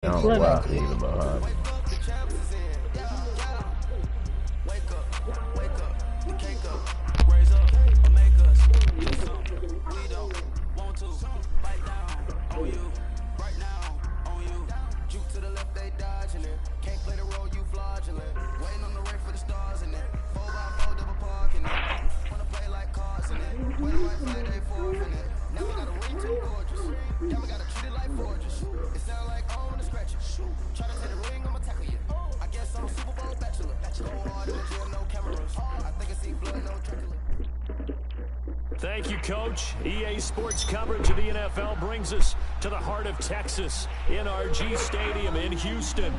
I don't know why I feel about it. Thank you, Coach. EA Sports coverage of the NFL brings us to the heart of Texas, NRG Stadium in Houston.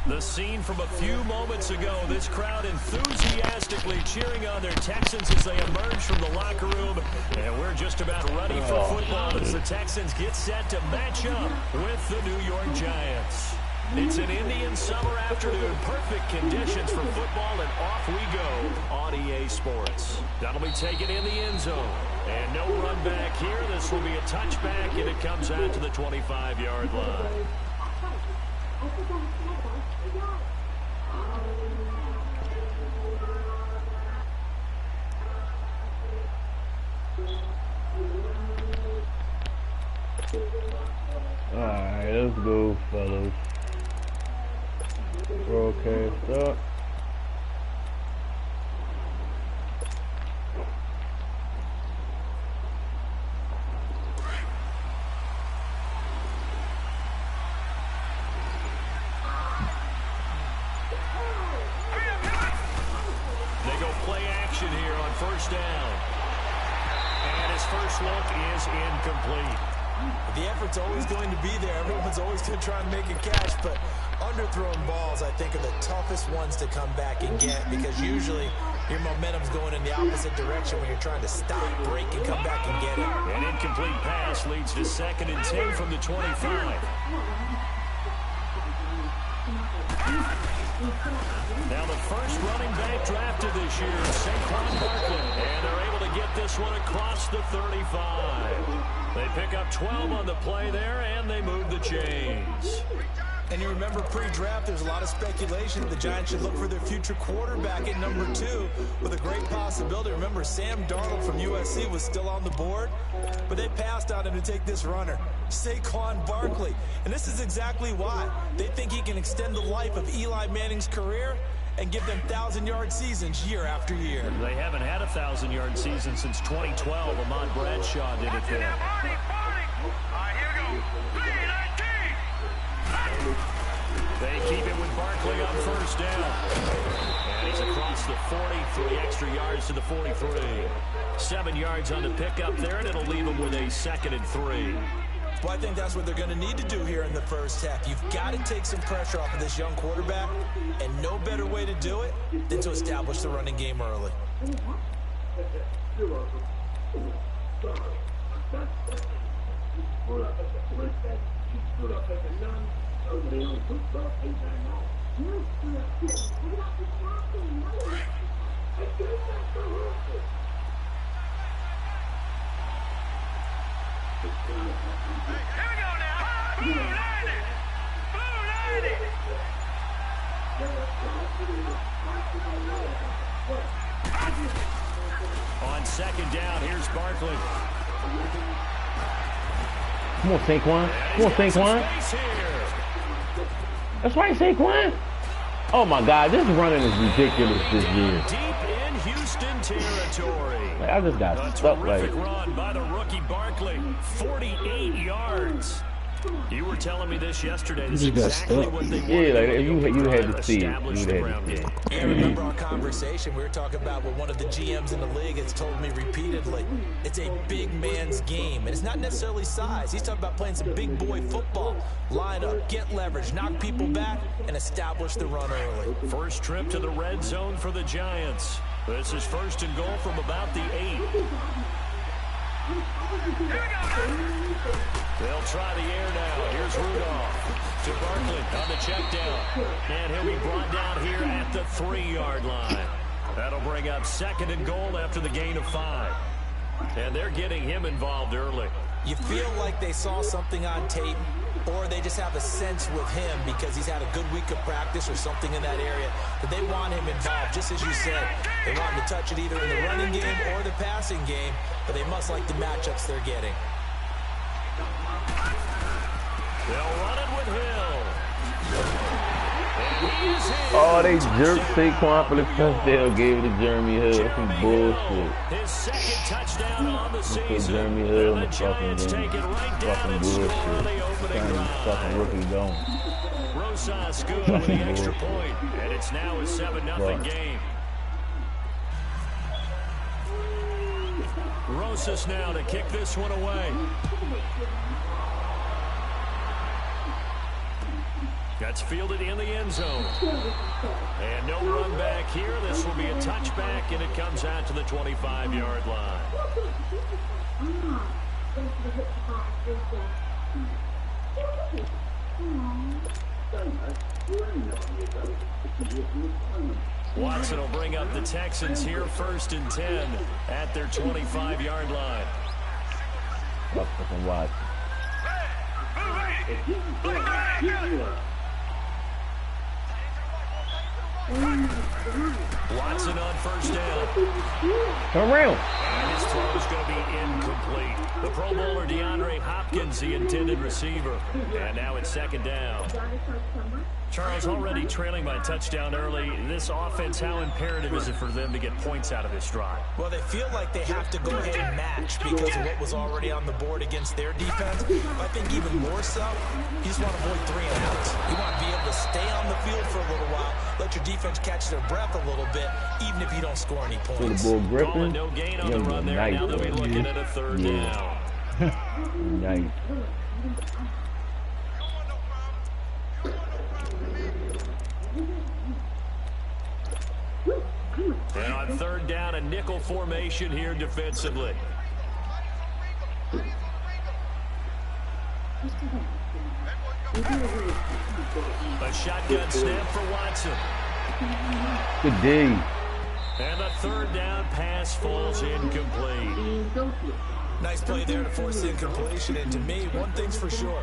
The scene from a few moments ago, this crowd enthusiastically cheering on their Texans as they emerge from the locker room. And we're just about ready for football as the Texans get set to match up with the New York Giants. It's an Indian summer afternoon, perfect conditions for football, and off we go on EA Sports. That'll be taken in the end zone. And no run back here. This will be a touchback, and it comes out to the 25-yard line. Alright, let's go, fellas. Broadcast up. They go play action here on first down. And his first look is incomplete. The effort's always going to be there. Everyone's always going to try and make a catch, but underthrown balls, I think, are the toughest ones to come back and get because usually your momentum's going in the opposite direction when you're trying to stop, break, and come back and get it. An incomplete pass leads to 2nd and 10 from the 25. Now the first running back drafted this year is Saquon Barkley, and they're able to get this one across the 35. They pick up 12 on the play there, and they move the chains. And you remember pre-draft, there's a lot of speculation that the Giants should look for their future quarterback at number 2 with a great possibility. Remember, Sam Darnold from USC was still on the board, but they passed on him to take this runner, Saquon Barkley. And this is exactly why. They think he can extend the life of Eli Manning's career and give them 1,000-yard seasons year after year. They haven't had a 1,000-yard season since 2012. Ahmad Bradshaw did it then. They keep it with Barkley on first down. And he's across the 40, 3 extra yards to the 43. 7 yards on the pickup there, and it'll leave him with a 2nd and 3. Well, I think that's what they're going to need to do here in the first half. You've got to take some pressure off of this young quarterback, and no better way to do it than to establish the running game early. On 2nd down, here's Barkley. Come on, Saquon. Come on, Saquon. That's right, Saquon. Oh my God, this running is ridiculous this year. Deep in Houston territory. Like, I just got stuck like. Terrific run by the rookie Barkley. 48 yards. You were telling me this yesterday. This is exactly what they wanted. Yeah, like you had to see it. Yeah, remember our conversation? We were talking about what one of the GMs in the league has told me repeatedly. It's a big man's game, and it's not necessarily size. He's talking about playing some big boy football. Line up, get leverage, knock people back, and establish the run early. First trip to the red zone for the Giants. This is 1st and goal from about the 8. They'll try the air now. Here's Rudolph to Barkley on the check down. And he'll be brought down here at the 3-yard line. That'll bring up 2nd and goal after the gain of 5. And they're getting him involved early. You feel like they saw something on tape, or they just have a sense with him because he's had a good week of practice or something in that area that they want him involved. Just as you said, they want him to touch it either in the running game or the passing game, but they must like the matchups they're getting. They'll run it with Hill. Oh, they jerked Saquon for the touchdown, gave it to Jeremy Hill. Some bullshit. His second touchdown on the season. Jeremy Hill And the Giants take it right down and score on the opening drive. Fucking rookie going. Rosas good with the extra point, and it's now a 7-0 game. Rosas now to kick this one away. That's fielded in the end zone. And no run back here. This will be a touchback, and it comes out to the 25-yard line. Watson will bring up the Texans here 1st and 10 at their 25-yard line. Fucking Watson. Watson on 1st down. Turn around. And his throw is going to be incomplete. The Pro Bowler DeAndre Hopkins, the intended receiver. And now it's 2nd down. Charles, already trailing by a touchdown early. This offense, how imperative is it for them to get points out of this drive? Well, they feel like they have to go ahead and match because of what was already on the board against their defense. But I think even more so, you just want to avoid 3 and outs. You want to be able to stay on the field for a little while, let your defense catch their breath a little bit, even if you don't score any points. Calling no gain on the run there. Now they'll be looking at a 3rd down. Nice. And on 3rd down, a nickel formation here defensively. A shotgun snap for Watson. Good D. And the 3rd down pass falls incomplete. Nice play there to force the incompletion. And to me, one thing's for sure.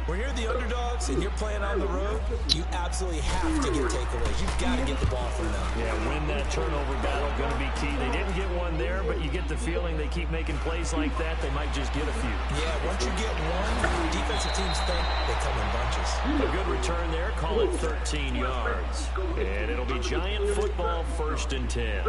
When you're the underdogs and you're playing on the road, you absolutely have to get takeaways. You've got to get the ball from them. Yeah, win that turnover battle, going to be key. They didn't get one there, but you get the feeling they keep making plays like that, they might just get a few. Yeah, once you get one, defensive teams think they come in bunches. A good return there, call it 13 yards. And it'll be Giant football 1st and 10.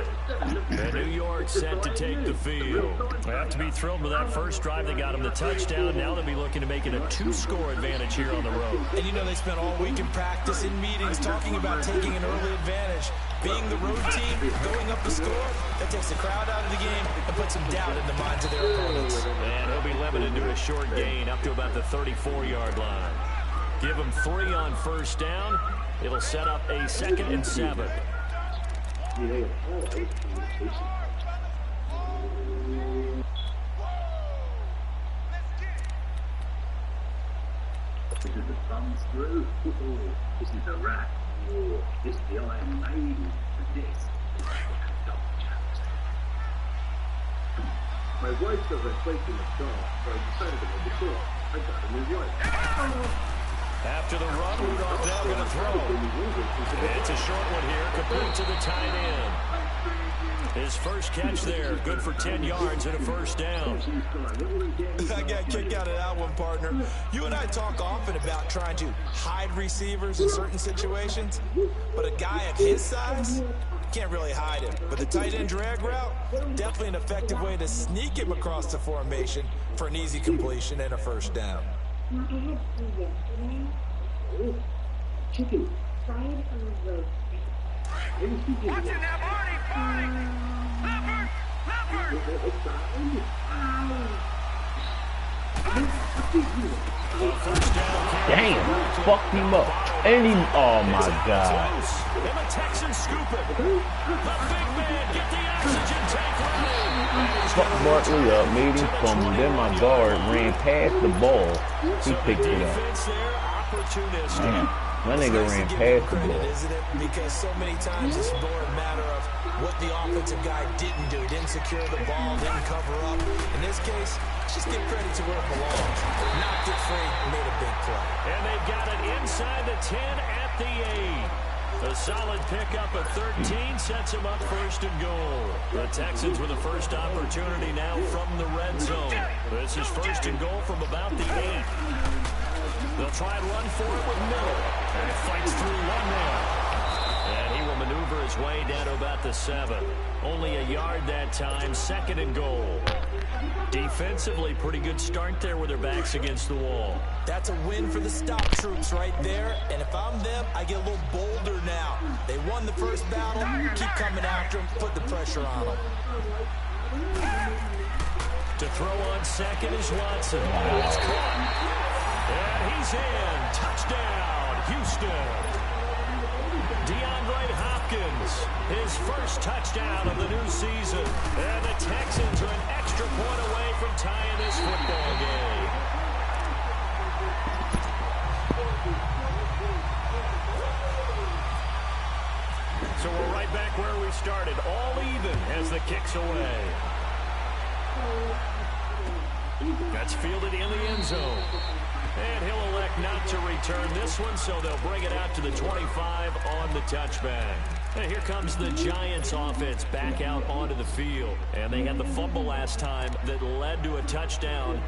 And New York set to take the field. They have to be thrilled with that first drive. They got them the touchdown. Now they'll be looking to make it a 2-score advantage here on the road. And you know they spent all week in practice, in meetings, talking about taking an early advantage. Being the road team, going up the score, that takes the crowd out of the game and puts some doubt in the minds of their opponents. And he'll be limited to a short gain up to about the 34-yard line. Give him 3 on 1st down. It'll set up a 2nd and 7. This is the thumbs through. This is the rat. This is the Iron Maiden. And this is the Dog Chat. My wife does a quake in the dark, so I decided to make a short. I got a new wife. After the run, Rudolph now going to throw. It's a short one here, complete to the tight end. His first catch there, good for 10 yards and a 1st down. I got a kick out of that one, partner. You and I talk often about trying to hide receivers in certain situations, but a guy of his size can't really hide him. But the tight end drag route, definitely an effective way to sneak him across the formation for an easy completion and a 1st down. Chicken fried on the road. Watching that Marty fight! Damn, fucked him up. And he, oh my God. And the Texans scoop it. The big man get the oxygen tank running. Fucked Barkley up, made him fumble. Then my guard ran past the ball. He picked it up. opportunistic. My nigga ran past the ball. Isn't it? Because so many times it's more a matter of what the offensive guy didn't do. He didn't secure the ball, didn't cover up. In this case, just give credit to where it belongs. Knocked it free, made a big play. And they've got it inside the 10 at the 8. A solid pickup at 13 sets them up first and goal. The Texans with the first opportunity now from the red zone. This is first and goal from about the 8. They'll try and run for it with Miller. And fights through one there. And he will maneuver his way down to about the 7. Only a yard that time, second and goal. Defensively, pretty good start there with their backs against the wall. That's a win for the stop troops right there. And if I'm them, I get a little bolder now. They won the first battle. Keep coming after them. Put the pressure on them. To throw on second is Watson. It's caught. And he's in. Touchdown, Houston. DeAndre Hopkins, his first touchdown of the new season. And the Texans are an extra point away from tying this football game. So we're right back where we started, all even as the kick's away. That's fielded in the end zone. And he'll elect not to return this one, so they'll bring it out to the 25 on the touchback. And here comes the Giants offense back out onto the field. And they had the fumble last time that led to a touchdown.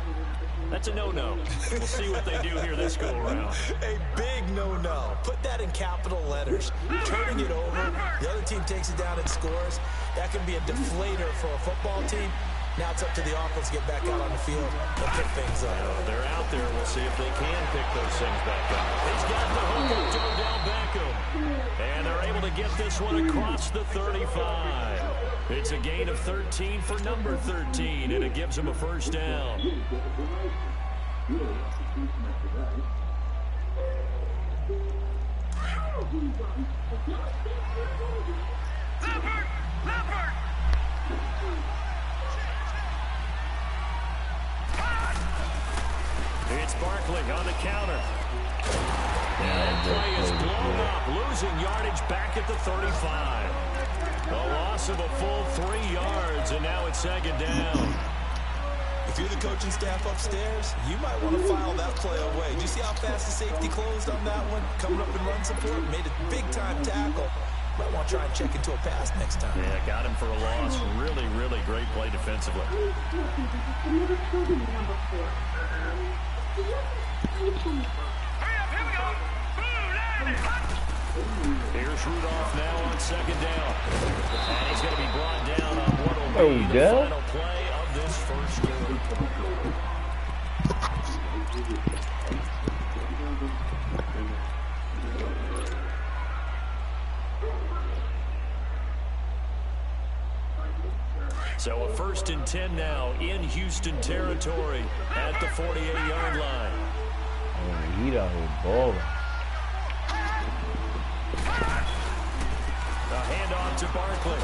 That's a no-no. We'll see what they do here this go-around. A big no-no. Put that in capital letters. Turning it over, the other team takes it down and scores. That can be a deflator for a football team. Now it's up to the offense to get back out on the field and pick things up. They're out there. We'll see if they can pick those things back up. He's got the hook up to Odell Beckham. And they're able to get this one across the 35. It's a gain of 13 for number 13, and it gives him a first down. It's Barkley on the counter. And play is blown up, losing yardage back at the 35. A loss of a full 3 yards, and now it's second down. If you're the coaching staff upstairs, you might want to file that play away. Do you see how fast the safety closed on that one? Coming up in run support, made a big-time tackle. Might want to try and check into a pass next time. Yeah, got him for a loss. Really, really great play defensively. Here's Rudolph now on second down. And he's going to be brought down on what will be the final play of this first quarter. So a 1st and 10 now in Houston territory at the 48-yard line. Oh, he out here balling. A handoff to Barkley.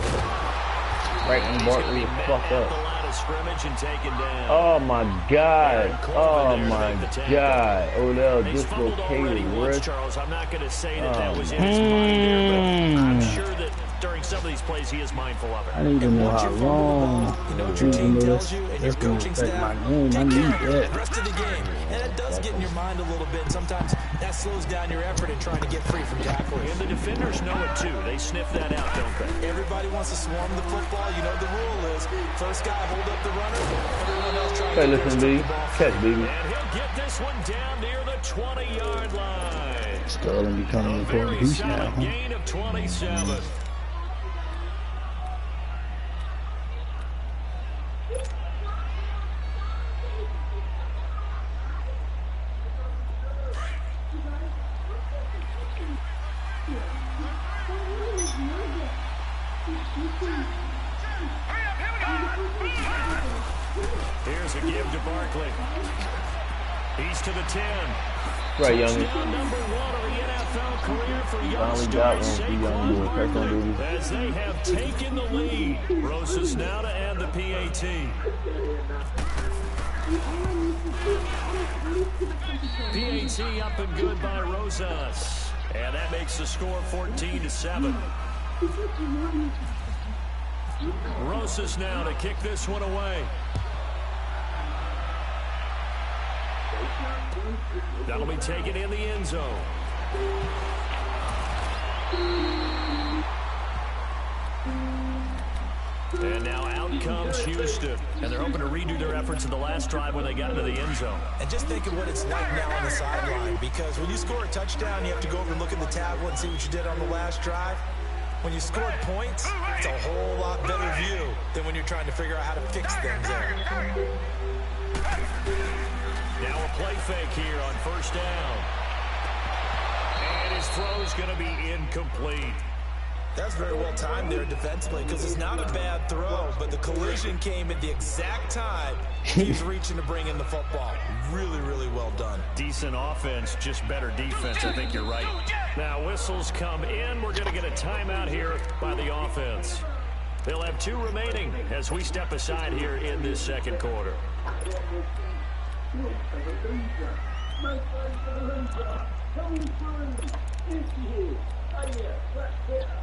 Right when Barkley is fucked up. The line of scrimmage and taken down. Oh my God. Oh my God. Odell dislocated wrist. Charles, I'm not going to say that was in his mind there, but I'm sure that during some of these plays he is mindful of it. I need to know how long you know what your team tells you and your coaching staff. I need that. The rest of the game. And that does get in your mind a little bit. Sometimes that slows down your effort in trying to get free from tackling. And the defenders know it too. They sniff that out, don't they? Everybody wants to swarm the football. You know the rule is first guy hold up the runner. Everyone else trying Hey, to listen, B. Catch, baby. And he'll get this one down near the 20-yard line. Sterling becoming A important very beast now. solid gain of 27. Here's a give to Barkley. He's to the 10. Right, young. Touchdown number 1 of the NFL career for Finally got one for young doing Saquon personal Barkley, duty. as they have taken the lead. Rosas now to add the PAT. PAT up and good by Rosas. And that makes the score 14-7. Rosas now to kick this one away. That'll be taken in the end zone. And now out comes Houston. And they're hoping to redo their efforts in the last drive when they got into the end zone. And just think of what it's like now on the sideline, because when you score a touchdown, you have to go over and look at the tablet and see what you did on the last drive. When you scored points, it's a whole lot better view than when you're trying to figure out how to fix things there. Now a play fake here on first down. And his throw's going to be incomplete. That's very well timed there defensively, because it's not a bad throw, but the collision came at the exact time he's reaching to bring in the football. Really, really well done. Decent offense, just better defense. I think you're right. Now whistles come in. We're going to get a timeout here by the offense. They'll have 2 remaining as we step aside here in this second quarter.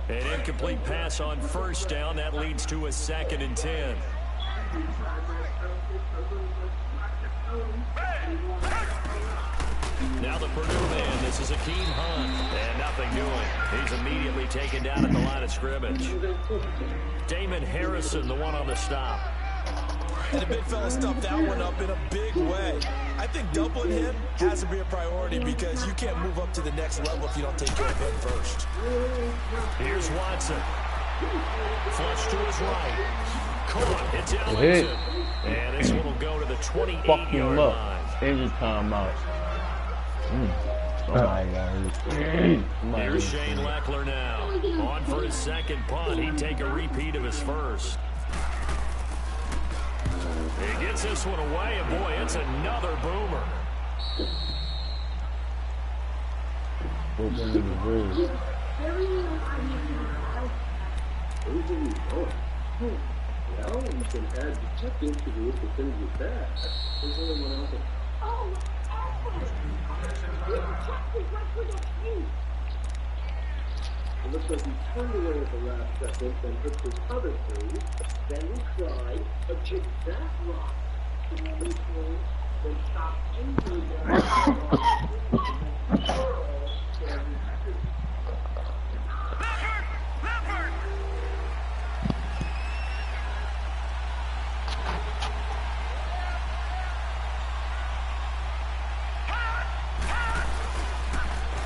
An incomplete pass on first down. That leads to a 2nd and 10. Now the Purdue man. This is Akeem Hunt. And nothing doing. He's immediately taken down at the line of scrimmage. Damon Harrison, the one on the stop. And the big fella stuffed that one up in a big way. I think doubling him has to be a priority, because you can't move up to the next level if you don't take care of him first. Here's Watson. Flush to his right. Caught. It's Ellington. And this one will go to the 28-yard line. Every time out. Oh my God. Here's Shane Leckler now. On for his second punt. He'd take a repeat of his first. He gets this one away, and boy, it's another boomer. Well, you can add the check into the percentage of that. There's only one else. It looks like he turned away at the last second, then took his other 3. Then he tried a kick that rock. And then stopped injury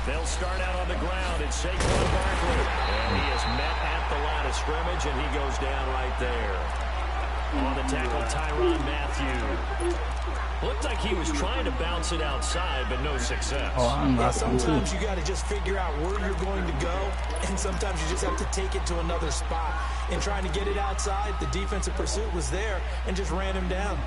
They'll start out on the ground. It's Saquon Barkley. And he is met at the line of scrimmage, and he goes down right there. On the tackle, Tyrann Mathieu. Looked like he was trying to bounce it outside, but no success. Sometimes you got to just figure out where you're going to go, and sometimes you just have to take it to another spot. In trying to get it outside, the defensive pursuit was there and just ran him down.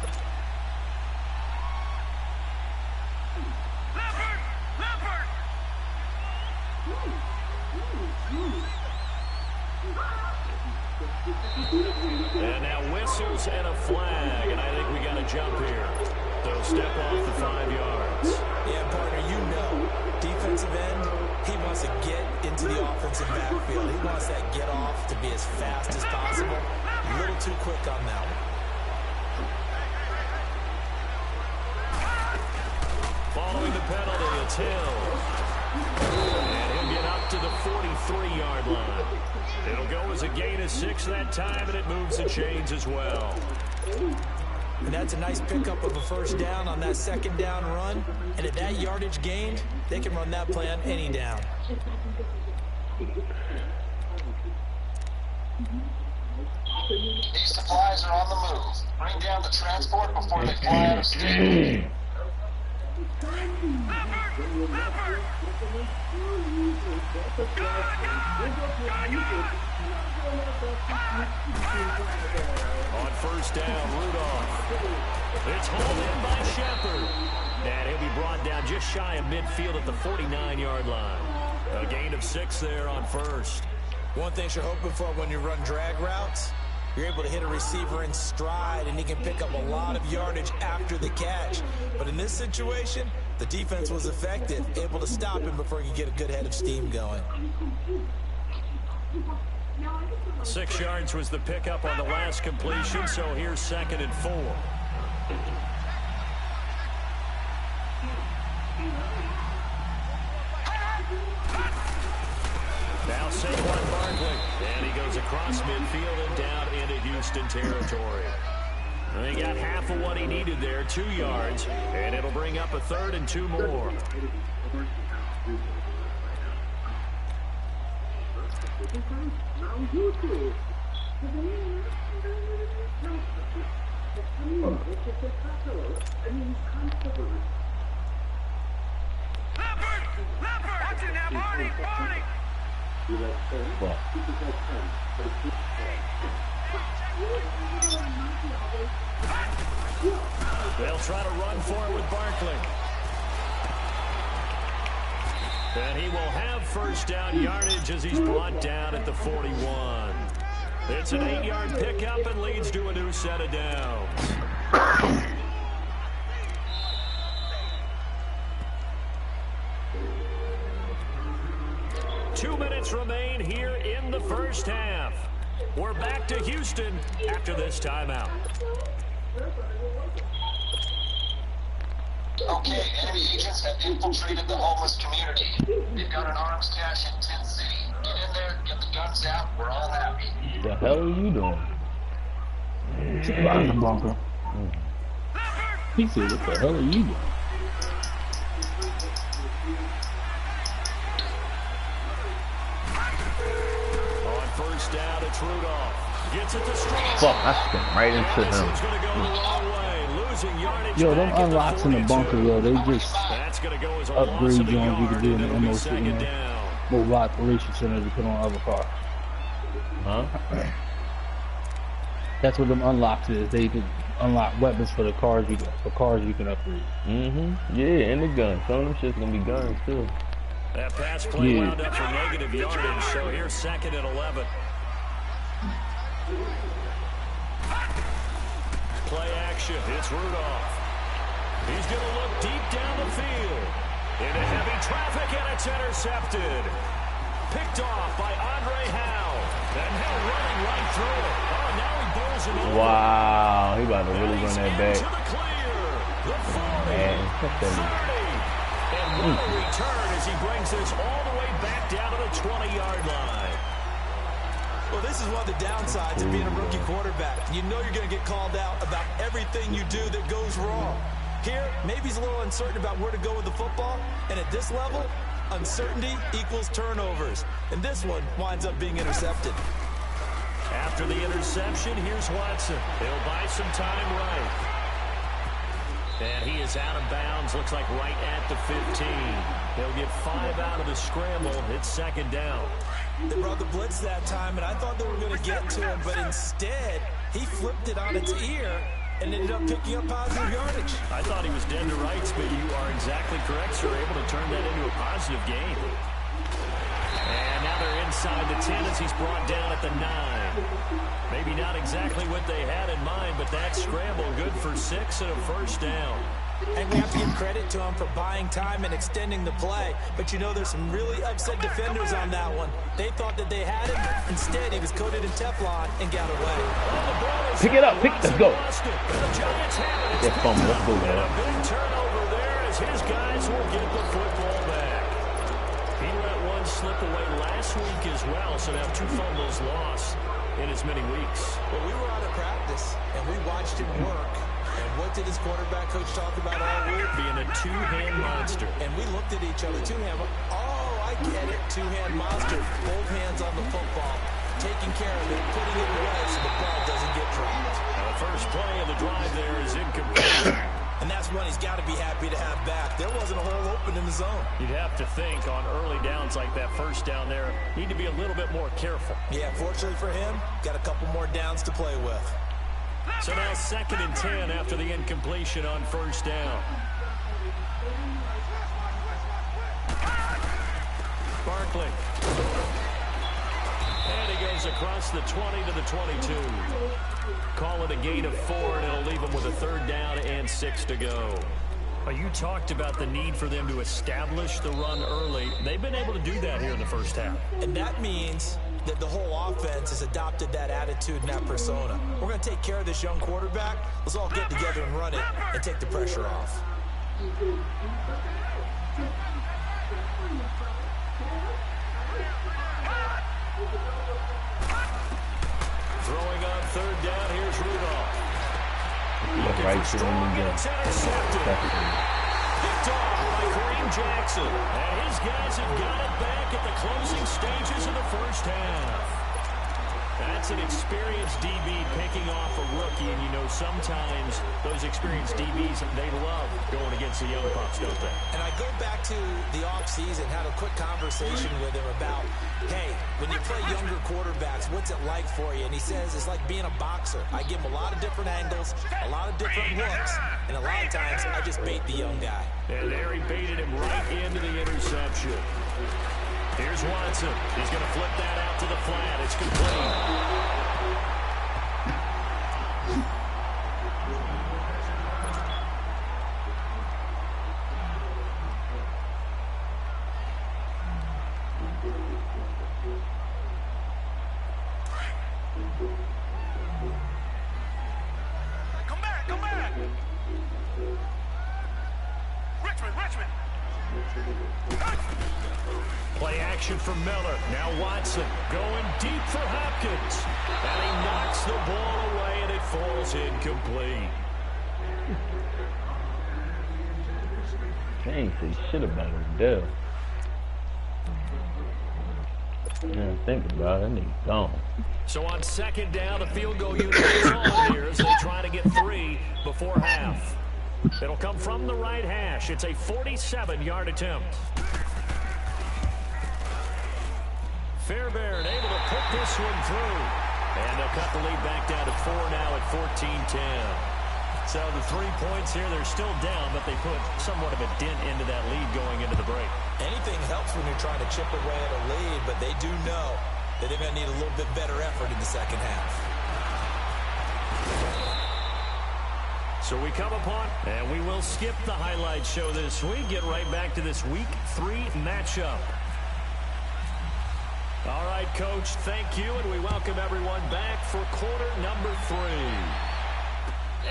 And now whistles and a flag, and I think we got a jump here. So step off the 5 yards. Yeah, partner, you know, defensive end, he wants to get into the offensive backfield. He wants that get off to be as fast as possible. A little too quick on that one. Following the penalty, it's Hill. And he'll get up to the 43-yard line. It'll go as a gain of 6 that time, and it moves the chains as well. And that's a nice pickup of a first down on that second down run. And at that yardage gained, they can run that play on any down. These supplies are on the move. Bring down the transport before they fly out of state. On first down, Rudolph. It's hauled in by Shepard. And he'll be brought down just shy of midfield at the 49-yard line. A gain of 6 there on first. One thing you're hoping for when you run drag routes You're able to hit a receiver in stride, and he can pick up a lot of yardage after the catch. But in this situation, the defense was effective, able to stop him before he could get a good head of steam going. 6 yards was the pickup on the last completion, so here's 2nd and 4. Now Saquon Barkley, and he goes across midfield and down into Houston territory. And he got half of what he needed there, 2 yards, and it'll bring up a 3rd and 2 more. Watching that, Marty! They'll try to run for it with Barkley. And he will have first down yardage as he's brought down at the 41. It's an 8-yard pickup and leads to a new set of downs. Two minutes remain here in the first half. We're back to Houston after this timeout. Okay, enemy agents have infiltrated the homeless community. They've got an arms cache in Tent City. Get in there, get the guns out, we're all happy. The hell are you doing? Behind the bunker. He said, what the hell are you doing? On first down, it's Rudolph. Gets it to Strong. Fuck, I spent right into him. It's going to go the wrong way. Losing yardage. Yo, them unlocks in the bunker, yo, they just That's going to go as a upgrade loss of a Jones you can do in the yard. MOC, you know, mobile operation center to put on other cars. Huh? That's what them unlocks is. They can unlock weapons for the cars you can upgrade. Yeah, and the guns. Some of them shit's gonna be guns too. That pass play wound up for negative yardage, so here's 2nd and 11. Play action, it's Rudolph. He's going to look deep down the field. Into heavy traffic, and it's intercepted. Picked off by Andre Howe. And Howe running right through it. Oh, now he bowls it over. Wow, he about to really run that back. To the clear. The 40, Man, 30. And what a return as he brings this all the way back down to the 20-yard line. Well, this is one of the downsides of being a rookie quarterback. You know you're going to get called out about everything you do that goes wrong. Here, maybe he's a little uncertain about where to go with the football. And at this level, uncertainty equals turnovers. And this one winds up being intercepted. After the interception, here's Watson. He'll buy some time right. And he is out of bounds, looks like right at the 15. He'll get 5 out of the scramble. It's 2nd down. They brought the blitz that time, and I thought they were going to get to him, but instead, he flipped it on its ear and ended up picking up positive yardage. I thought he was dead to rights, but you are exactly correct, sir. Able to turn that into a positive gain. And now they're inside the 10 as he's brought down at the 9. Maybe not exactly what they had in mind, but that scramble good for 6 and a first down. And we have to give credit to him for buying time and extending the play. But you know, there's some really upset defenders on that one. They thought that they had him. Instead, he was coated in Teflon and got away. Pick it up. Let's go. That fumble. Let's go, man. A big turnover there as his guys will get the football back. He let one slip away last week as well, so now 2 fumbles lost in as many weeks. Well, we were out of practice, and we watched him work. And what did his quarterback coach talk about all week? Being a 2-hand monster. And we looked at each other, 2-hand. Oh, I get it. 2-hand monster. Both hands on the football. Taking care of it, putting it away so the ball doesn't get dropped. Now the first play of the drive there is incomplete. And that's one he's got to be happy to have back. There wasn't a hole open in the zone. You'd have to think on early downs like that first down there, need to be a little bit more careful. Yeah, fortunately for him, got a couple more downs to play with. So now 2nd and 10 after the incompletion on first down. Barkley. And he goes across the 20 to the 22. Call it a gain of 4, and it'll leave them with a 3rd down and 6 to go. Well, you talked about the need for them to establish the run early. They've been able to do that here in the first half. And that means that the whole offense has adopted that attitude and that persona. We're going to take care of this young quarterback. Let's all get together and run it and take the pressure off. Throwing on 3rd down, here's Rudolph. Right to him again. Picked off by Kareem Jackson. And his guys have got it back at the closing stages of the first half. That's an experienced DB picking off a rookie, and you know sometimes those experienced DBs, they love going against the young pups, don't they? And I go back to the offseason, had a quick conversation with him about, hey, when you play younger quarterbacks, what's it like for you? And he says it's like being a boxer. I give him a lot of different angles, a lot of different looks, and a lot of times I just bait the young guy. And there he baited him right into the interception. Here's Watson. He's going to flip that out to the flat. It's complete. Come back, come back. Richmond. Play action for Miller. Now Watson going deep for Hopkins. And he knocks the ball away, and it falls incomplete. Can't say shit about it, Dell. Yeah, think about it, that nigga gone. So on 2nd down, the field goal unit is on here as they try to get 3 before half. It'll come from the right hash. It's a 47-yard attempt. Fairbairn able to put this one through. And they'll cut the lead back down to 4 now at 14-10. So the 3 points here, they're still down, but they put somewhat of a dent into that lead going into the break. Anything helps when you're trying to chip away at a lead, but they do know that they're going to need a little bit better effort in the second half. So we come upon, and we will skip the highlight show this week. Get right back to this Week 3 matchup. All right, Coach, thank you, and we welcome everyone back for quarter number 3.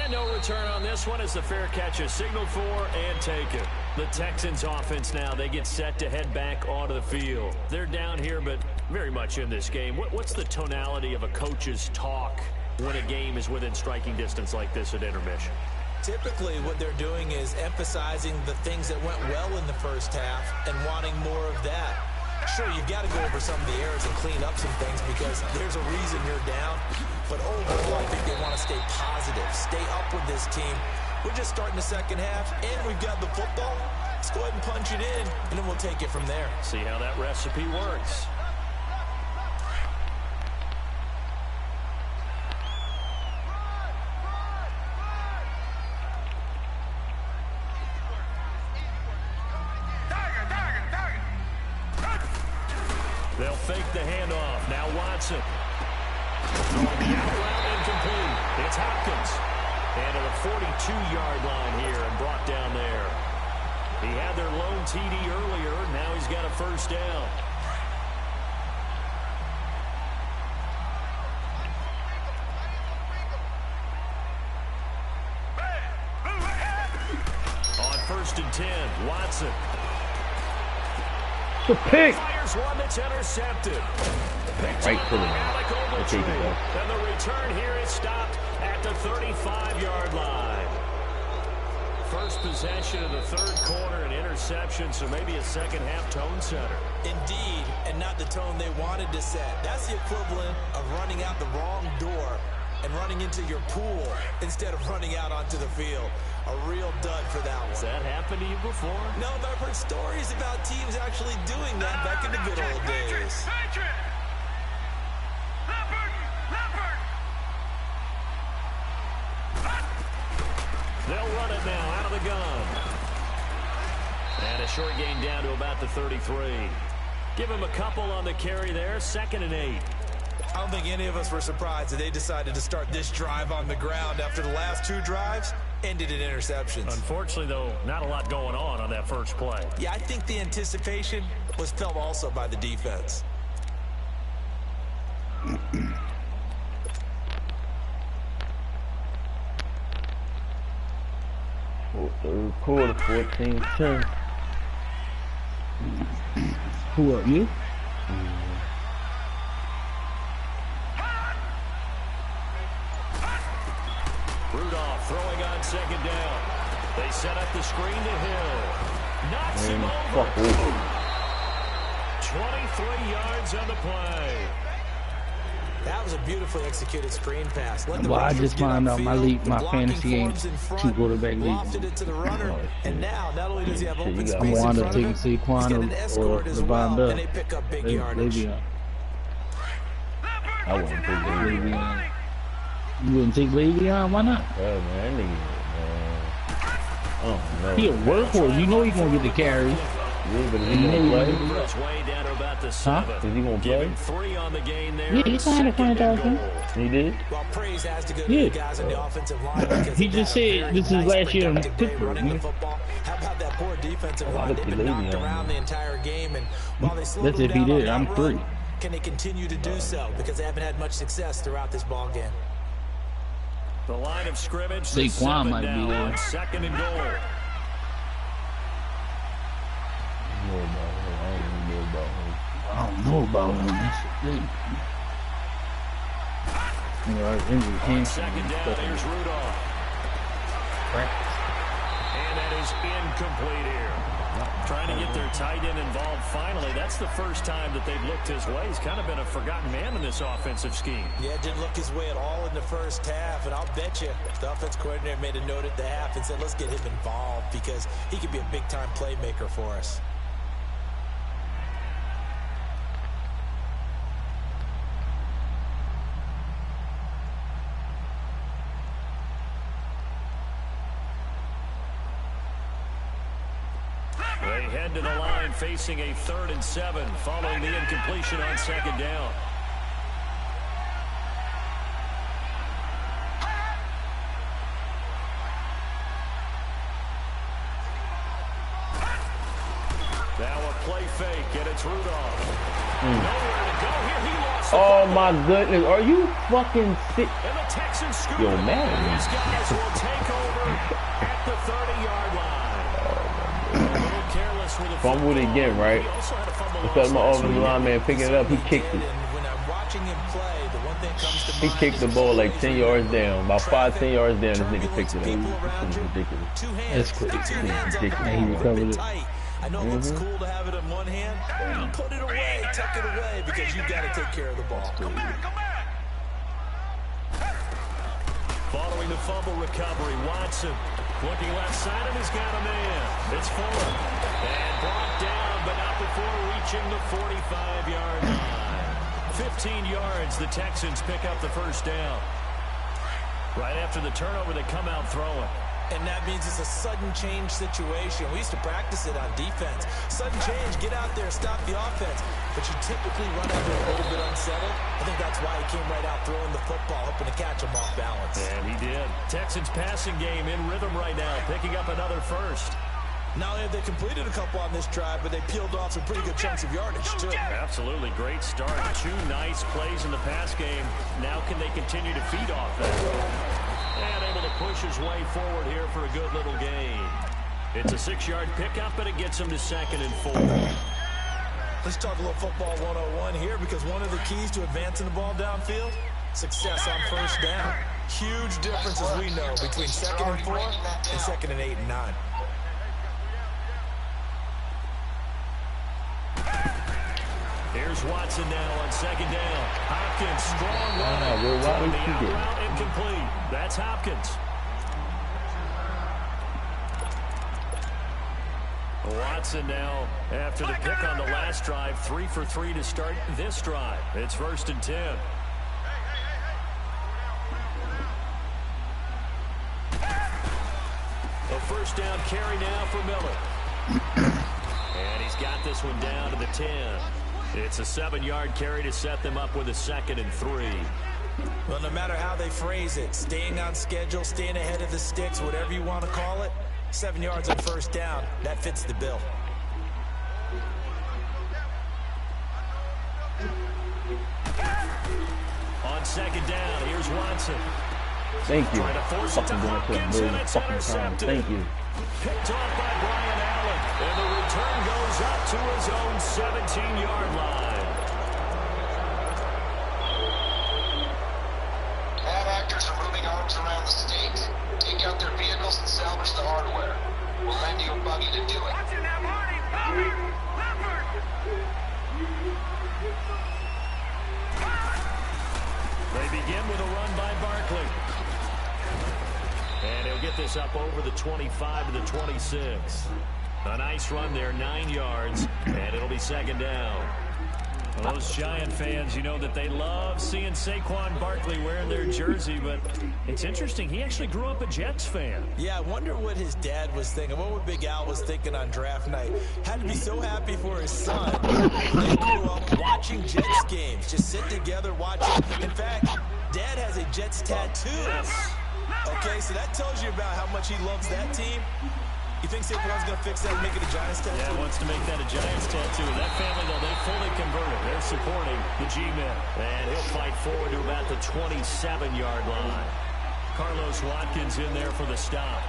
And no return on this one as the fair catch is signaled for and taken. The Texans offense now, they get set to head back onto the field. They're down here, but very much in this game. What's the tonality of a coach's talk when a game is within striking distance like this at intermission? Typically, what they're doing is emphasizing the things that went well in the first half and wanting more of that. Sure, you've got to go over some of the errors and clean up some things because there's a reason you're down. But overall, I think they want to stay positive, stay up with this team. We're just starting the second half, and we've got the football. Let's go ahead and punch it in, and then we'll take it from there. See how that recipe works. They'll fake the handoff. Now Watson. Throwing the out route incomplete. It's Hopkins. And at the 42-yard line here and brought down there. He had their lone TD earlier. Now he's got a first down. On 1st and 10, Watson. The pick. Fires one that's intercepted. Right to the Tree. And the return here is stopped at the 35-yard line. First possession of the third quarter, an interception, so maybe a second half tone setter. Indeed, and not the tone they wanted to set. That's the equivalent of running out the wrong door and running into your pool instead of running out onto the field. A real dud for that one. Has that happened to you before? No, but I've heard stories about teams actually doing that back in the good old days. They'll run it now out of the gun. And a short gain down to about the 33. Give him a couple on the carry there. 2nd and 8. I don't think any of us were surprised that they decided to start this drive on the ground after the last 2 drives ended in interceptions. Unfortunately, though, not a lot going on that first play. Yeah, I think the anticipation was felt also by the defense. Third quarter, 14-10. Who up, you? Rudolph throwing on second down. They set up the screen to Hill. Knocks him over. 23 yards on the play. That was a beautifully executed screen pass. Well, I just found out my fantasy ain't 2 quarterback league. And now, not only does he have open space I'm in wondering front of him, taking he's got an Saquon or escort as well, Devon and they pick up big yardage. I wouldn't take Le'Veon. You wouldn't take Le'Veon? Why not? Oh, man, that nigga, man. Oh, no. He a workhorse. You know he's going to get the carries. Yeah, but is he going to play? It's way down to about the 7. Is he going to play? 3 on the gain there. Yeah, he signed a franchise thing. He did? Well, praise has to go to the guys on the offensive line because He just said this is last year in Pittsburgh. How about that poor defensive line? They've been knocked around the entire game, and while they slowed That's if he did. I'm 3. Can they continue to do so? Because they haven't had much success throughout this ball game. The line of scrimmage. Saquon might be there. 2nd and goal. I don't know about him. You know, his injury came from 2nd down, here's Rudolph. And that is incomplete here. Trying to get their tight end involved finally. That's the first time that they've looked his way. He's kind of been a forgotten man in this offensive scheme. Yeah, didn't look his way at all in the first half, and I'll bet you the offense coordinator made a note at the half and said, let's get him involved because he could be a big-time playmaker for us. They head to the line facing a 3rd and 7 following the incompletion on 2nd down. Now a play fake, and it's Rudolph. Nowhere to go here. He lost. Oh my goodness, are you fucking sick? And the Texans scoop. Yo, man. These guys will take over at the 30-yard line. A little careless with the Fumbled again, right? Because my offensive lineman picking it up, he kicked it. When I'm watching him play, the one thing comes to He mind kicked the is ball like 10 yards down. About 5-10 yards down, this nigga turbulence, picked it people up. around This is you, ridiculous. 2 hands, That's crazy. stick 2 hands on the Ridiculous. ball, And he a little recovered bit it. tight. I know it looks cool to have it in one hand. Put it away, tuck it away, because you got to take care of the ball. Come back. Following the fumble recovery, Watson looking left side of he's got a man. It's Fuller. And brought down, but not before reaching the 45-yard line. 15 yards, the Texans pick up the first down. Right after the turnover, they come out throwing. And that means it's a sudden change situation. We used to practice it on defense. Sudden change, get out there, stop the offense. But you typically run out there a little bit unsettled. I think that's why he came right out throwing the football, hoping to catch him off balance. And he did. Texans passing game in rhythm right now, picking up another first. Not only have they completed a couple on this drive, but they peeled off some pretty good chunks of yardage, too. Absolutely great start. 2 nice plays in the pass game. Now can they continue to feed off that? And able to push his way forward here for a good little gain. It's a 6-yard pickup, but it gets him to 2nd and 4. Let's talk a little football 101 here, because one of the keys to advancing the ball downfield, success on first down. Huge difference, as we know, between 2nd and 4 and 2nd and 8 and 9. Here's Watson now on 2nd down. Hopkins, strong run. Why The did out he get route incomplete. That's Hopkins. Watson now, after the pick on the last drive, 3 for 3 to start this drive. It's 1st and 10. A first down carry now for Miller. And he's got this one down to the 10. It's a 7-yard carry to set them up with a 2nd and 3. Well, no matter how they phrase it, staying on schedule, staying ahead of the sticks, whatever you want to call it, 7 yards on first down, that fits the bill. On 2nd down, here's Watson. Thank you. Trying to force it to Hopkins, and it's intercepted. Thank you. Picked off by Brian Allen, and the return goes up to his own 17-yard line. Bad actors are moving arms around the state. Take out their vehicles and salvage the hardware. We'll lend you a buggy to do it. Watching that Marty. Bobby. Leopard. They begin with a run by Barkley. And he'll get this up over the 25 to the 26. A nice run there, 9 yards, and it'll be 2nd down. Well, those Giant fans, you know that they love seeing Saquon Barkley wearing their jersey, but it's interesting. He actually grew up a Jets fan. Yeah, I wonder what his dad was thinking. What Big Al was thinking on draft night. Had to be so happy for his son. They grew up watching Jets games, just sit together watching. In fact, Dad has a Jets tattoo. Yes. Okay, so that tells you about how much he loves that team. You think Saquon's going to fix that and make it a Giants tattoo? Yeah, wants to make that a Giants tattoo. That family, though, they fully converted. They're supporting the G-Men. And he'll fight forward to about the 27-yard line. Carlos Watkins in there for the stop.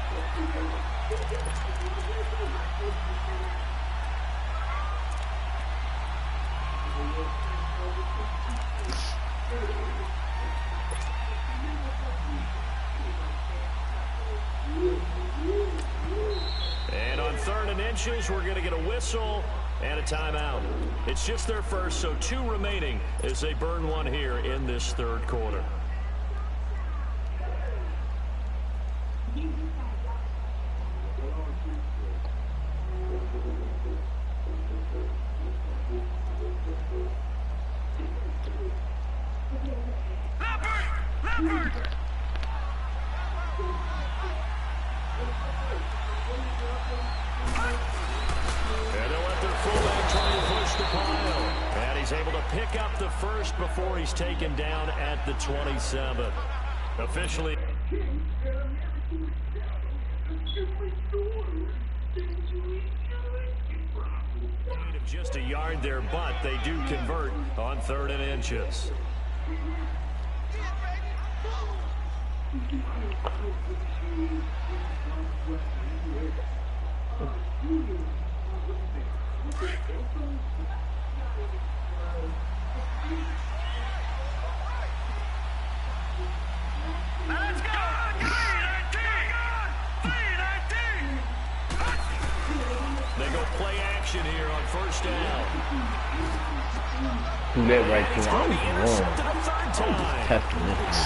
And on 3rd and inches, we're going to get a whistle and a timeout. It's just their first, so 2 remaining as they burn one here in this 3rd quarter. Leopard. And they'll let their fullback try to push the pile. And he's able to pick up the first before he's taken down at the 27. Officially. Just a yard there, but they do convert on 3rd and inches. Let's go. They go play action here on 1st down. Do that right He's there. I going to be was intercepted wrong. a 3rd I was time. testing this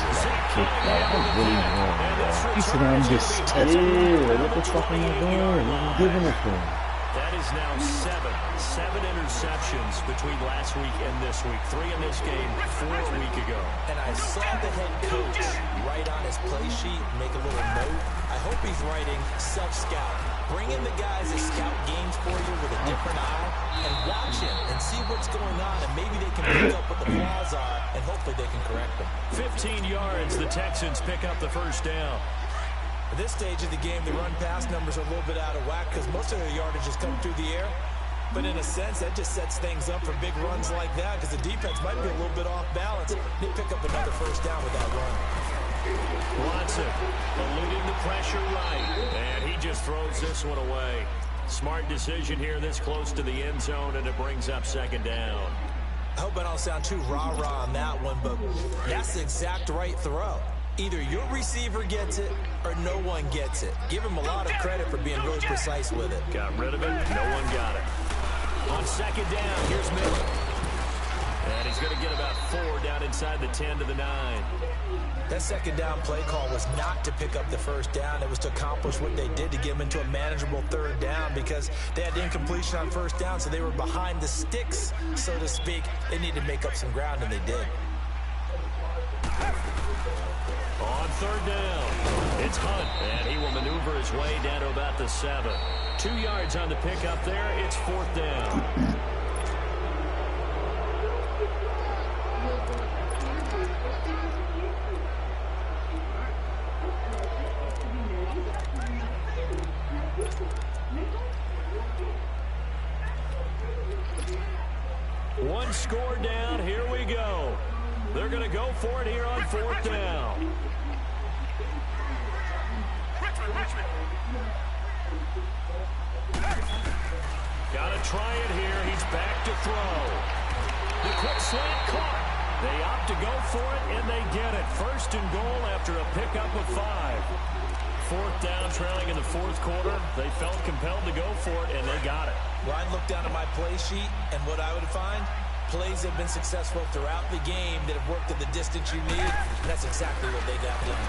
thing. I was really wrong, bro. He said I'm just testing. Yeah, what the fuck are you doing? You're giving it to him. That is now 7 interceptions between last week and this week. 3 in this game, 4 a week ago. And I saw the head coach write on his play sheet, make a little note. I hope he's writing self-scout. Bring in the guys that scout games for you with a different eye and watch him and see what's going on, and maybe they can pick up what the flaws are, and hopefully they can correct them. 15 yards, the Texans pick up the 1st down. At this stage of the game, the run-pass numbers are a little bit out of whack because most of their yardage is coming through the air. But in a sense, that just sets things up for big runs like that because the defense might be a little bit off balance. They pick up another 1st down with that run. Watson eluding the pressure right, and he just throws this one away. Smart decision here this close to the end zone, and it brings up 2nd down. I hope I don't sound too rah-rah on that one, but that's the exact right throw. Either your receiver gets it or no one gets it. Give him a lot of credit for being really precise with it. Got rid of it. No one got it. On 2nd down, here's Miller. And he's going to get about 4 down inside the 10 to the 9. That 2nd down play call was not to pick up the 1st down. It was to accomplish what they did to get them into a manageable 3rd down because they had incompletion on 1st down, so they were behind the sticks, so to speak. They needed to make up some ground, and they did. On 3rd down, it's Hunt, and he will maneuver his way down to about the 7. 2 yards on the pickup there. It's 4th down. score down. Here we go. They're going to go for it here on 4th down. Got to try it here. He's back to throw. The quick slant caught. They opt to go for it, and they get it. 1st and goal after a pickup of 5. 4th down, trailing in the 4th quarter. They felt compelled to go for it, and they got it. Ryan looked down at my play sheet, and what I would find, plays have been successful throughout the game that have worked at the distance you need, and that's exactly what they got done.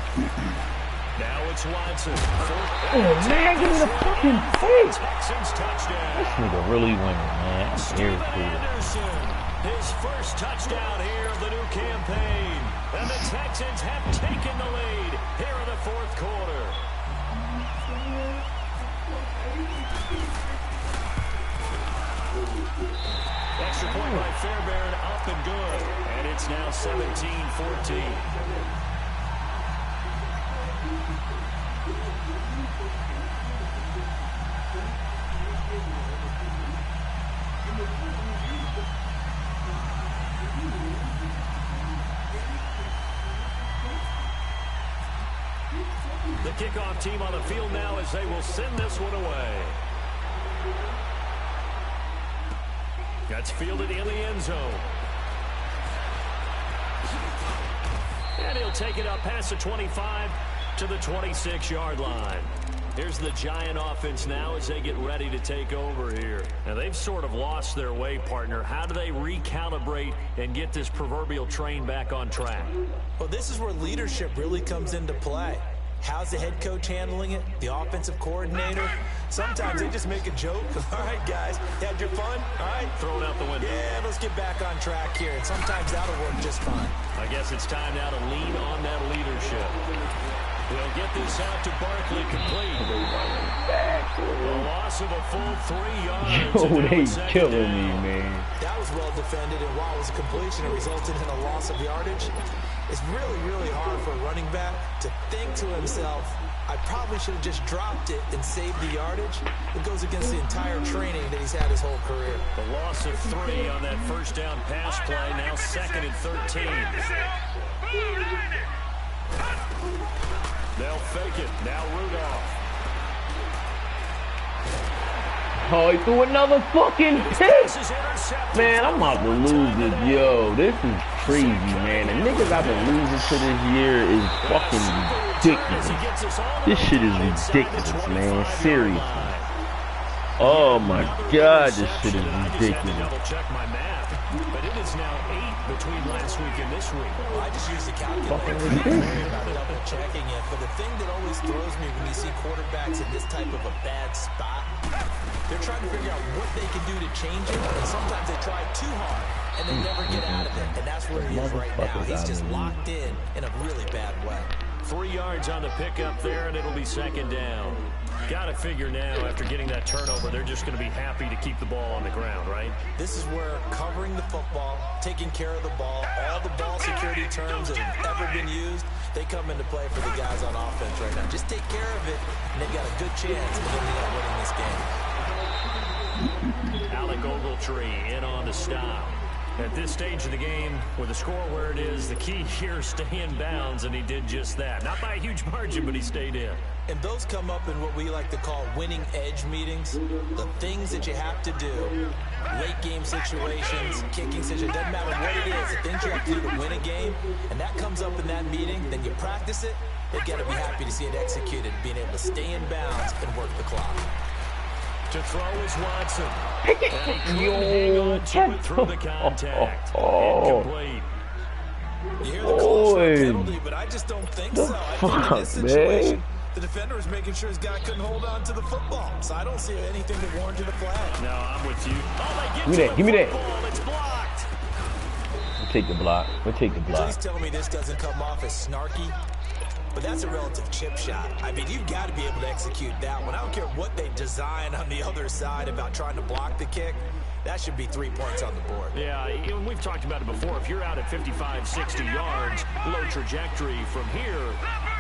Now it's Watson. Oh, man, give me the fucking face. Texans touchdown. This nigga really winning, man. I'm Steven irritated. Anderson, his first touchdown here of the new campaign. And the Texans have taken the lead here in the 4th quarter. Extra point by Fairbairn, up and good. And it's now 17-14. The kickoff team on the field now as they will send this one away. That's fielded in the end zone. And he'll take it up past the 25 to the 26-yard line. Here's the Giant offense now as they get ready to take over here. Now, they've sort of lost their way, partner. How do they recalibrate and get this proverbial train back on track? Well, this is where leadership really comes into play. How's the head coach handling it? The offensive coordinator? Sometimes they just make a joke. All right, guys, you had your fun? All right. Throw it out the window. Yeah, let's get back on track here. And sometimes that'll work just fine. I guess it's time now to lean on that leadership. They'll get this out to Barkley complete. A loss of a full 3 yards. Yo, they killing me, man. That was well defended, and while it was a completion, it resulted in a loss of yardage. It's really, really hard for a running back to think to himself, I probably should have just dropped it and saved the yardage. It goes against the entire training that he's had his whole career. The loss of 3 on that first down pass play, now 2nd and 13. They'll fake it. Now Rudolph. Oh, he threw another fucking pick. Man, I'm about to lose this. Yo, this is crazy, man. The niggas I've been losing to this year is fucking ridiculous. This shit is ridiculous, man. Seriously. Oh my God, this shit is ridiculous. Double check my math, but it is now 8 between last week and this week. Well, I just used the calculator. I'm worried about double checking it, but the thing that always throws me when you see quarterbacks in this type of a bad spot, they're trying to figure out what they can do to change it, and sometimes they try too hard, and they never get out of it, and that's where he is right now. He's just locked in a really bad way. 3 yards on the pickup there, and it'll be 2nd down. Got to figure now, after getting that turnover, they're just going to be happy to keep the ball on the ground, right? This is where covering the football, taking care of the ball, all the ball security terms that have ever been used, they come into play for the guys on offense right now. Just take care of it, and they've got a good chance of ending up winning this game. Alec Ogletree in on the stop. At this stage of the game, with the score where it is, the key here is stay in bounds, and he did just that. Not by a huge margin, but he stayed in. And those come up in what we like to call winning edge meetings. The things that you have to do, late game situations, kicking situations, doesn't matter what it is, the things you have to do to win a game, and that comes up in that meeting, then you practice it, they've got to be happy to see it executed, being able to stay in bounds and work the clock. To throw is Watson. And he couldn't hang on to it through the contact. Incomplete. You hear the call for a penalty, but I just don't think so. I think in this situation, the defender is making sure his guy couldn't hold on to the football. So I don't see anything that warranted a flag. No, I'm with you. Oh, give me that. Give me that. It's blocked. We'll take the block. We'll take the block. Please tell me this doesn't come off as snarky. But that's a relative chip shot. I mean, you've got to be able to execute that one. I don't care what they design on the other side about trying to block the kick. That should be 3 points on the board. Yeah, we've talked about it before. If you're out at 55, 60 yards, low trajectory from here,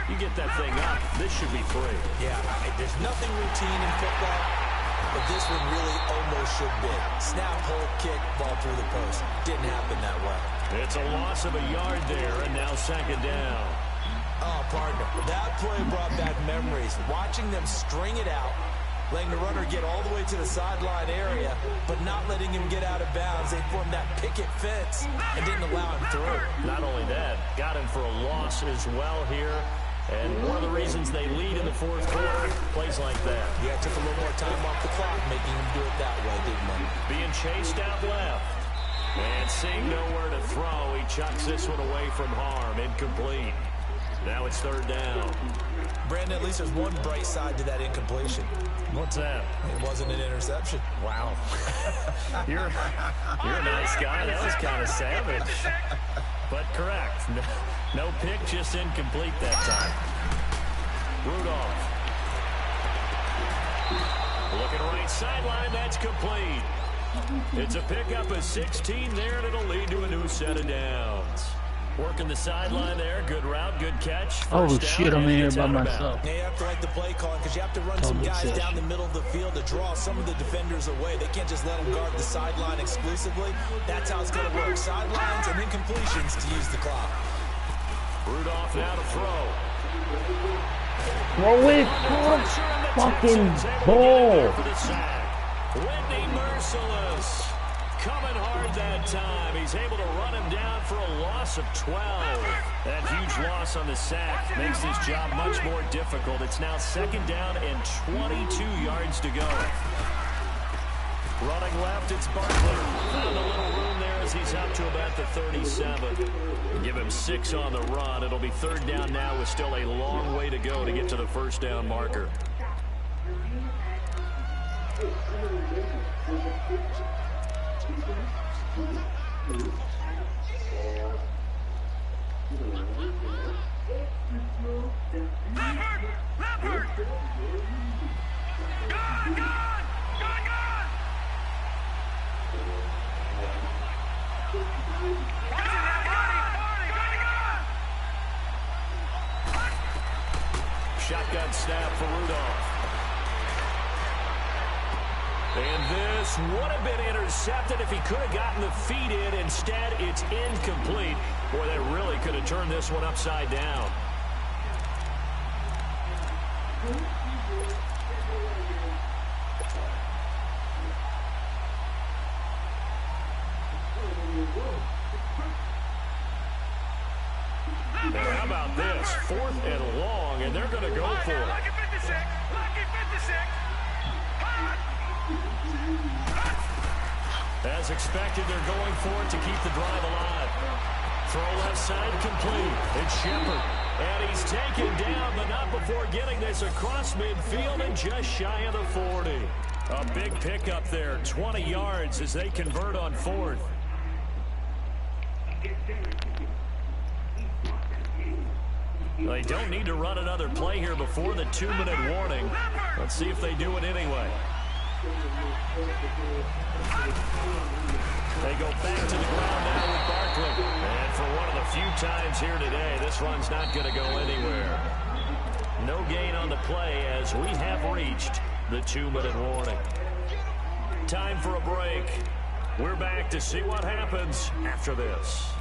you get that thing up. This should be free. Yeah, there's nothing routine in football. but this one really almost should be. Snap, hold, kick, ball through the post. Didn't happen that way. It's a loss of a yard there, and now second down. Oh, partner, that play brought back memories. Watching them string it out, letting the runner get all the way to the sideline area, but not letting him get out of bounds. They formed that picket fence and didn't allow him through. Not only that, got him for a loss as well here. And one of the reasons they lead in the fourth quarter, plays like that. Yeah, it took a little more time off the clock, making him do it that way, didn't it? Being chased out left. And seeing nowhere to throw, he chucks this one away from harm. Incomplete. Now it's third down. Brandon, at least there's one bright side to that incompletion. What's that? It wasn't an interception. Wow. You're a nice guy. That was kind of savage. But correct. No pick, just incomplete that time. Rudolph. Looking right sideline, that's complete. It's a pickup of 16 there, and it'll lead to a new set of downs. Working the sideline there. Good route, good catch. Oh, First shit, down, I'm in here it's by out of myself. bounds. Yeah, you have to like the play calling because you have to run some guys down the middle of the field to draw some of the defenders away. They can't just let them guard the sideline exclusively. That's how it's going to work. Sidelines and incompletions to use the clock. Rudolph now to throw. Throw it. Fucking ball. Whitney merciless. Coming hard that time. He's able to run him down for a loss of 12. That huge loss on the sack makes his job much more difficult. It's now second down and 22 yards to go. Running left, it's Barkley. Found a little room there as he's up to about the 37. Give him 6 on the run. It'll be third down now with still a long way to go to get to the first down marker. Leopard! Gone! Shotgun snap for Rudolph. And this would have been intercepted if he could have gotten the feet in. Instead, it's incomplete. Boy, they really could have turned this one upside down. Now, how about this? 4th and long, and they're going to go for it. Lucky 56. Lucky 56. As expected, they're going for it to keep the drive alive. Throw left side complete. It's Shepard. And he's taken down, but not before getting this across midfield and just shy of the 40. A big pickup there, 20 yards as they convert on 4th. They don't need to run another play here before the 2-minute warning. Let's see if they do it anyway. They go back to the ground now with Barkley. And for one of the few times here today, this run's not going to go anywhere. No gain on the play as we have reached the 2-minute warning. Time for a break. We're back to see what happens after this.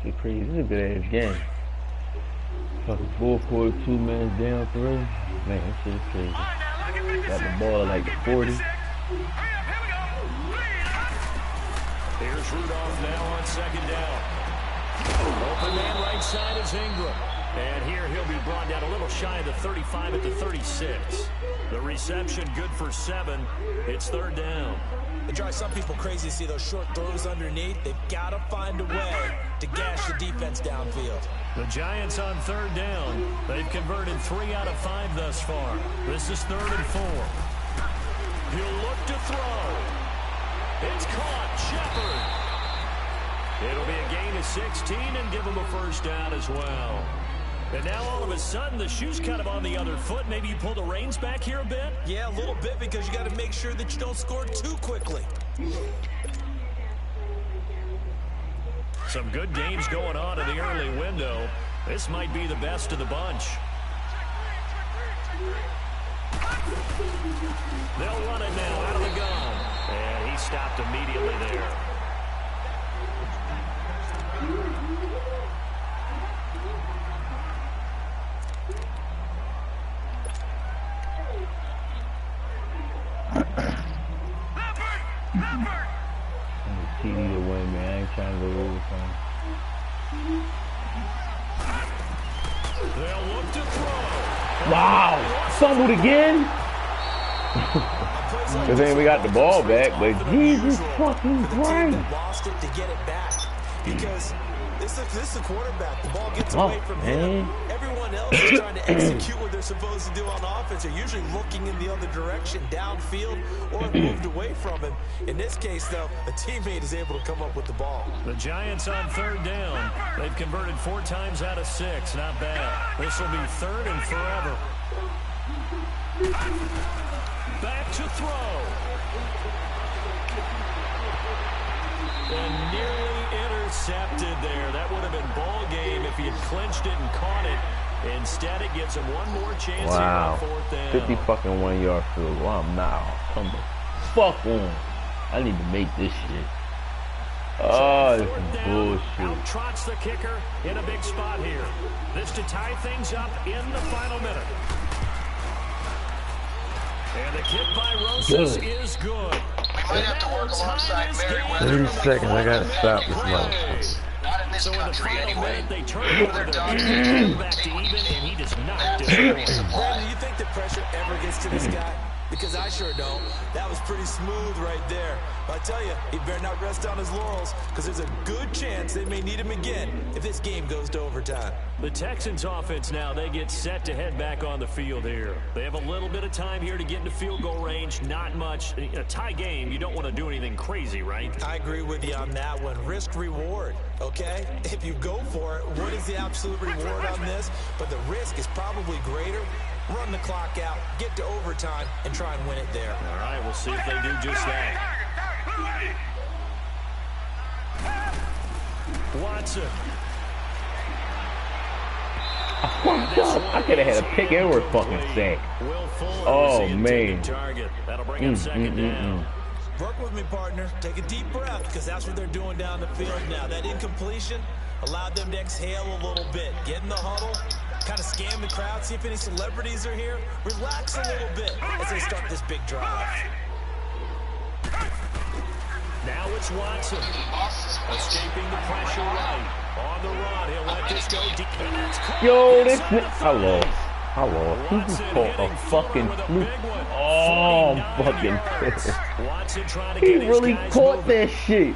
It's crazy. This is a good ass game. Fucking 4-4, 2 minutes down through. Man, this shit is crazy. Got the ball at like the 40. Here's Rudolph now on second down. Open man right side is Ingram. And here he'll be brought down a little shy of the 35 at the 36. The reception good for 7. It's third down. It drives some people crazy to see those short throws underneath. They've got to find a way to gash the defense downfield. The Giants on third down. They've converted 3 out of 5 thus far. This is 3rd and 4. He'll look to throw. It's caught. Shepard. It'll be a gain of 16 and give him a first down as well. And now all of a sudden the shoe's kind of on the other foot. Maybe you pull the reins back here a bit? Yeah, a little bit because you got to make sure that you don't score too quickly. Some good games going on in the early window. This might be the best of the bunch. They'll run it now out of the gun. And he stopped immediately there. TD to win, man. I ain't trying to go overtime. They'll look to throw. Wow! Fumbled again? Because then we got the ball back, but Jesus fucking Christ. Lost it to get it back. Because this is the quarterback. The ball gets away from him. Everyone else is trying to execute what they're supposed to do on offense. They're usually looking in the other direction, downfield, or moved away from him. In this case, though, a teammate is able to come up with the ball. The Giants on third down. They've converted 4 times out of 6. Not bad. This will be 3rd and forever. Back to throw. And nearly intercepted there. That would have been ball game if he had clinched it and caught it. Instead, it gives him one more chance here on 4th down. 50-fucking-1 yard field. Well, I'm not. Come the fuck on. I need to make this shit. Oh, this is bullshit. Out trots the kicker in a big spot here. This to tie things up in the final minute. And the kick by Rosas is good. We might have to work alongside Merriweather. 30 seconds, I gotta stop this motherfucker. Not in this So in the country final anyway. minute, they turn it over to him, back to even, and he does not disappoint. Brandon, do you think the pressure ever gets to this guy? Because I sure don't. That was pretty smooth right there. But I tell you, he better not rest on his laurels, because there's a good chance they may need him again if this game goes to overtime. The Texans offense now, they get set to head back on the field here. They have a little bit of time here to get into field goal range, not much. A tie game, you don't want to do anything crazy, right? I agree with you on that one. Risk reward, okay? If you go for it, what is the absolute reward on this? But the risk is probably greater. Run the clock out, get to overtime, and try and win it there. All right, we'll see if they do just that. Watson. I could have had a pick and we're fucking sack. Oh, man. That'll bring him 2nd down. Work with me, partner. Take a deep breath, because that's what they're doing down the field now. That incompletion allowed them to exhale a little bit. Get in the huddle, kind of scan the crowd, see if any celebrities are here. Relax a little bit as they start this big drive. Now it's Watson. Escaping the pressure right. On the run, he'll let this go deep. Yo, this I lost. He just caught a fucking fluke. Oh, I'm fucking pissed. He really caught that shit.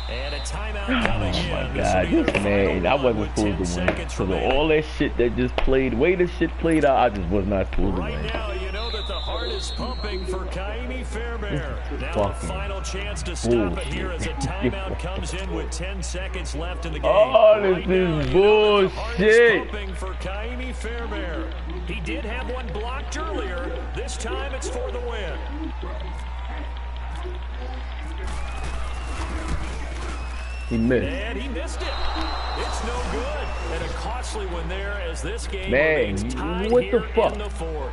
And a timeout coming in. Oh my God, this man, I wasn't supposed to win. Because of all that shit that just played, the way this shit played out, I just was not supposed to win. Right now, you know that the heart is pumping for Kaimi Fairbairn. Now a final chance to stop it here as a timeout comes in with 10 seconds left in the game. Oh, this is bullshit. The heart is pumping for Kaimi Fairbairn. He did have one blocked earlier. This time it's for the win. He missed. And he missed it. It's no good. And a costly one there as this game Man, remains tied what here the fuck? in the 4th.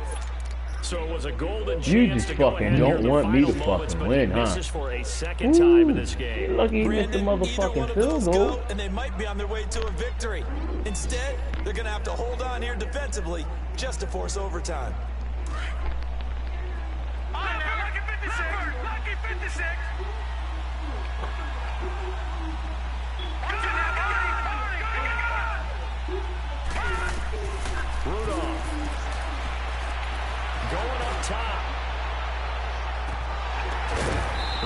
So it was a golden You chance just to go fucking ahead don't in want the me to final moments, fucking but he win, huh? misses for a second time in this game. Lucky he missed the Brandon, either one motherfucking of field those goal. go, and they might be on their way to a victory. Instead, they're going to have to hold on here defensively just to force overtime. All right, now, lucky 56. Lucky 56. Rudolph. Going up top.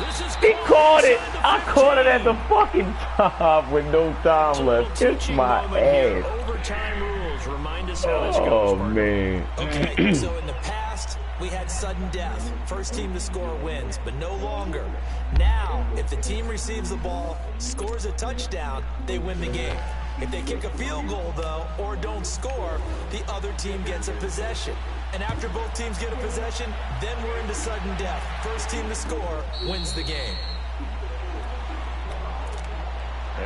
This is He caught it. I caught it at the fucking top with no time left. Kiss my ass. Overtime rules. Remind us how this Oh, goes. man. Okay, so in the past, we had sudden death. First team to score wins, but no longer. Now, if the team receives the ball, scores a touchdown, they win the game. If they kick a field goal, though, or don't score, the other team gets a possession. And after both teams get a possession, then we're into sudden death. First team to score wins the game.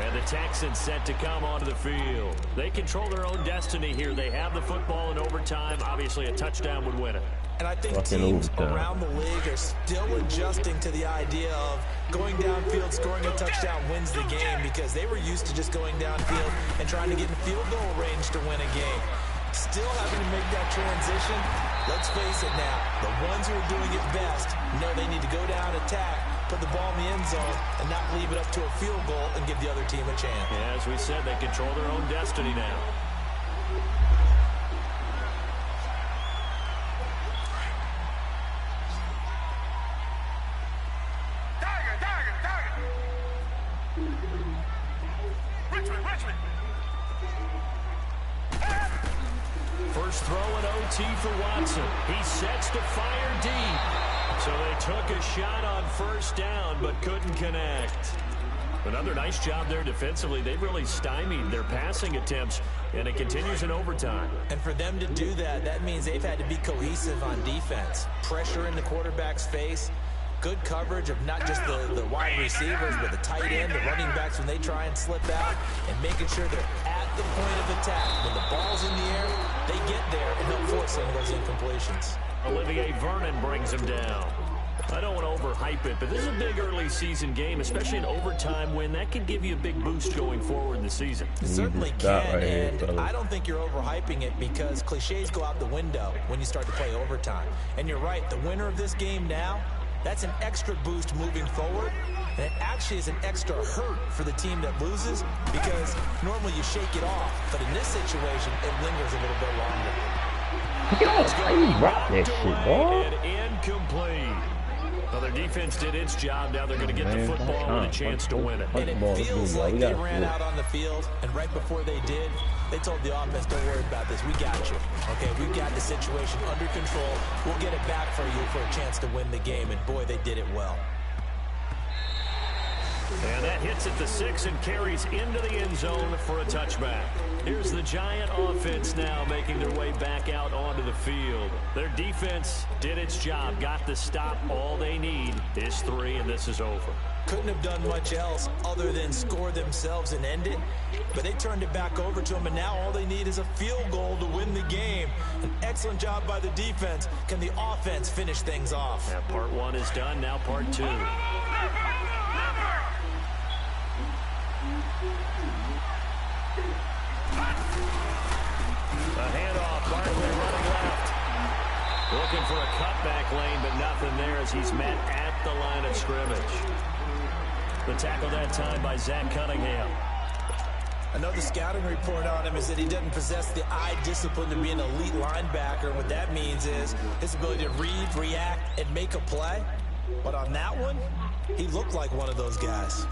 And the Texans set to come onto the field. They control their own destiny here. They have the football in overtime. Obviously, a touchdown would win it. And I think teams around the league are still adjusting to the idea of going downfield, scoring a touchdown wins the game, because they were used to just going downfield and trying to get in field goal range to win a game. Still having to make that transition. Let's face it now, the ones who are doing it best know they need to go down, attack, put the ball in the end zone, and not leave it up to a field goal and give the other team a chance. Yeah, as we said, they control their own destiny now. First throw in OT for Watson. He sets to fire deep. So they took a shot on first down, but couldn't connect. Another nice job there defensively. They've really stymied their passing attempts, and it continues in overtime. And for them to do that, that means they've had to be cohesive on defense. Pressure in the quarterback's face. Good coverage of not just the wide receivers, but the tight end, the running backs when they try and slip out, and making sure they're at the point of attack. When the ball's in the air, they get there and help force some of those incompletions. Olivier Vernon brings him down. I don't want to overhype it, but this is a big early season game, especially an overtime win. That could give you a big boost going forward in the season. It certainly can, and I don't think you're overhyping it, because cliches go out the window when you start to play overtime. And you're right, the winner of this game now, that's an extra boost moving forward, and it actually is an extra hurt for the team that loses, because normally you shake it off, but in this situation, it lingers a little bit longer. You rock that shit, boy. And incomplete. Well, their defense did its job. Now they're going to get the football and a chance to win it. And it feels like they ran out on the field, and right before they did, they told the offense, don't worry about this. We got you. Okay, we've got the situation under control. We'll get it back for you for a chance to win the game. And, boy, they did it well. And that hits at the 6 and carries into the end zone for a touchback. Here's the Giant offense now making their way back out onto the field. Their defense did its job, got the stop. All they need is 3, and this is over. Couldn't have done much else other than score themselves and end it. But they turned it back over to them, and now all they need is a field goal to win the game. An excellent job by the defense. Can the offense finish things off? Yeah, part 1 is done, now part 2. A handoff, Barkley running left. Looking for a cutback lane, but nothing there as he's met at the line of scrimmage. The tackle that time by Zach Cunningham. Another scouting report on him is that he doesn't possess the eye discipline to be an elite linebacker. What that means is his ability to read, react, and make a play. But on that one, he looked like one of those guys.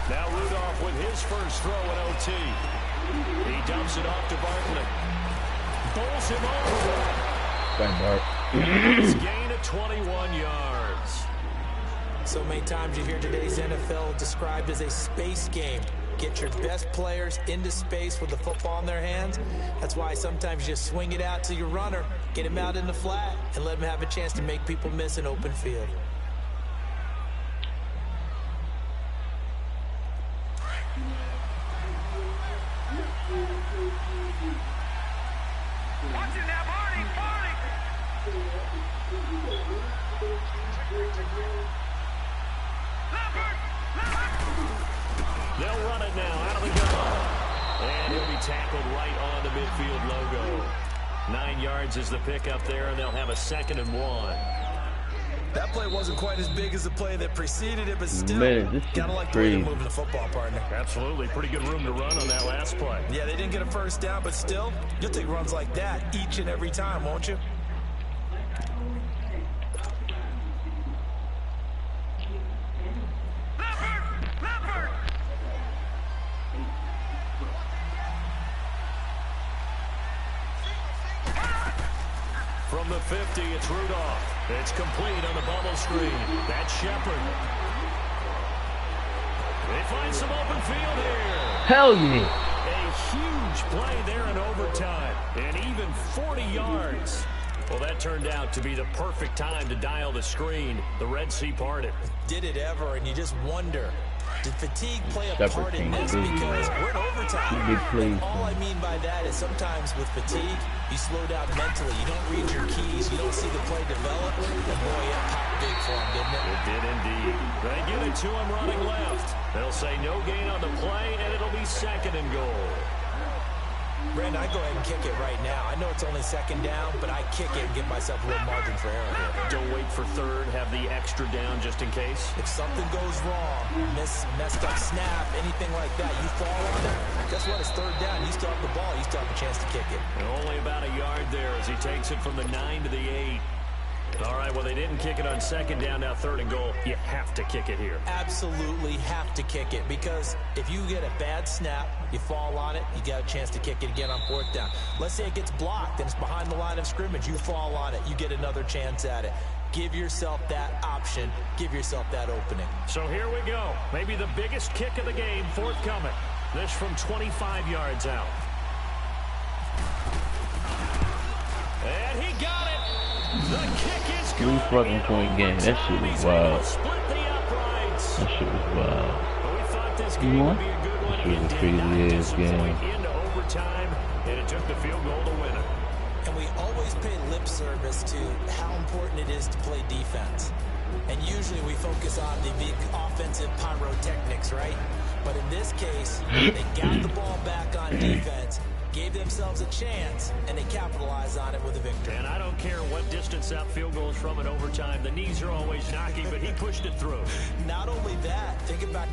Now Rudolph with his first throw at OT. He dumps it off to Barkley. Bowls him over. His gain of 21 yards. So many times you hear today's NFL described as a space game. Get your best players into space with the football in their hands. That's why sometimes you just swing it out to your runner, get him out in the flat, and let him have a chance to make people miss an open field. Watching that party, party! They'll run it now out of the gun. And he'll be tackled right on the midfield logo. 9 yards is the pickup there, and they'll have a 2nd and 1. That play wasn't quite as big as the play that preceded it, but still, gotta like the way they're moving the football, partner. Absolutely. Pretty good room to run on that last play. Yeah, they didn't get a first down, but still, you'll take runs like that each and every time, won't you? From the 50, it's Rudolph. It's complete on the bubble screen. That's Shepard. find some open field here. Hell yeah. A huge play there in overtime, and even 40 yards. Well, that turned out to be the perfect time to dial the screen. The Red Sea parted. Did it ever, and you just wonder, did fatigue play a part in this? Because we're in overtime. And all I mean by that is sometimes with fatigue, you slow down mentally. You don't read your keys. You don't see the play develop. And boy, it popped big for him, didn't it? It did indeed. They give it to him running left. They'll say no gain on the play, and it'll be 2nd and goal. Brandon, I go ahead and kick it right now. I know it's only 2nd down, but I kick it and give myself a little margin for error here. Don't wait for 3rd. Have the extra down just in case. If something goes wrong, messed up snap, anything like that, you fall on it. Guess what? It's 3rd down. You still have the ball. You still have a chance to kick it. And only about a yard there as he takes it from the 9 to the 8. All right, well, they didn't kick it on 2nd down, now 3rd and goal. You have to kick it here. Absolutely have to kick it, because if you get a bad snap, you fall on it, you got a chance to kick it again on 4th down. Let's say it gets blocked and it's behind the line of scrimmage. You fall on it, you get another chance at it. Give yourself that option. Give yourself that opening. So here we go. Maybe the biggest kick of the game forthcoming. This from 25 yards out. And he got it. The kick is good. 3-fucking-point game. That shit was wild. Split the uprights. That shit was wild. But we thought this game would be a good one. That shit was a crazy ass game. Into overtime, and it took the field goal to win it. And we always pay lip service to how important it is to play defense. And usually we focus on the big offensive pyrotechnics, right? But in this case, they got the ball back on defense, gave themselves a chance, and they capitalized on it with a victory. And I don't care what distance that field goal is from in overtime. The knees are always knocking, but he pushed it through. Not only that, think about